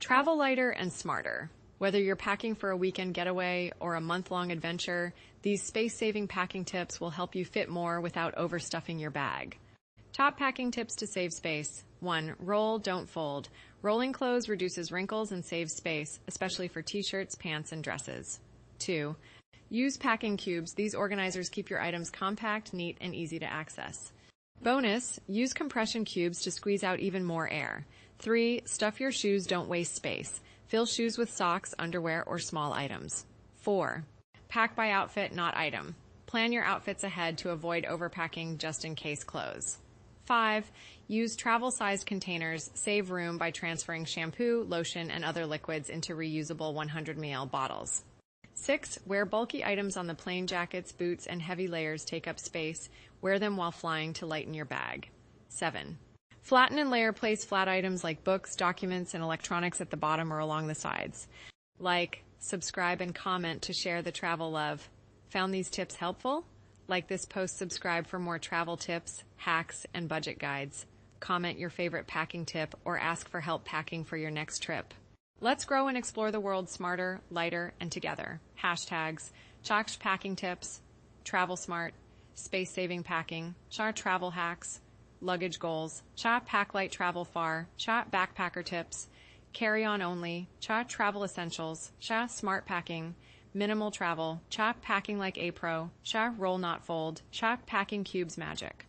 Travel lighter and smarter. Whether you're packing for a weekend getaway or a month-long adventure, these space-saving packing tips will help you fit more without overstuffing your bag. Top packing tips to save space. 1. Roll, don't fold. Rolling clothes reduces wrinkles and saves space, especially for t-shirts, pants, and dresses. 2. Use packing cubes. These organizers keep your items compact, neat, and easy to access. Bonus, use compression cubes to squeeze out even more air. 3. Stuff your shoes, don't waste space. Fill shoes with socks, underwear, or small items. 4. Pack by outfit, not item. Plan your outfits ahead to avoid overpacking just-in-case clothes. 5. Use travel-sized containers. Save room by transferring shampoo, lotion, and other liquids into reusable 100 ml bottles. 6. Wear bulky items on the plane. Jackets, boots, and heavy layers take up space. Wear them while flying to lighten your bag. 7. Flatten and layer. Place flat items like books, documents, and electronics at the bottom or along the sides. Like, subscribe, and comment to share the travel love. Found these tips helpful? Like this post, subscribe for more travel tips, hacks, and budget guides. Comment your favorite packing tip or ask for help packing for your next trip. Let's grow and explore the world smarter, lighter, and together. Hashtags, Chalked Packing Tips, Travel Smart, Space Saving Packing, Cha Travel Hacks, Luggage Goals, Cha Pack Light Travel Far, Cha Backpacker Tips, Carry On Only, Cha Travel Essentials, Cha Smart Packing, Minimal Travel, Cha PackingLikeaPro, Cha Roll Not Fold, Cha Packing Cubes Magic.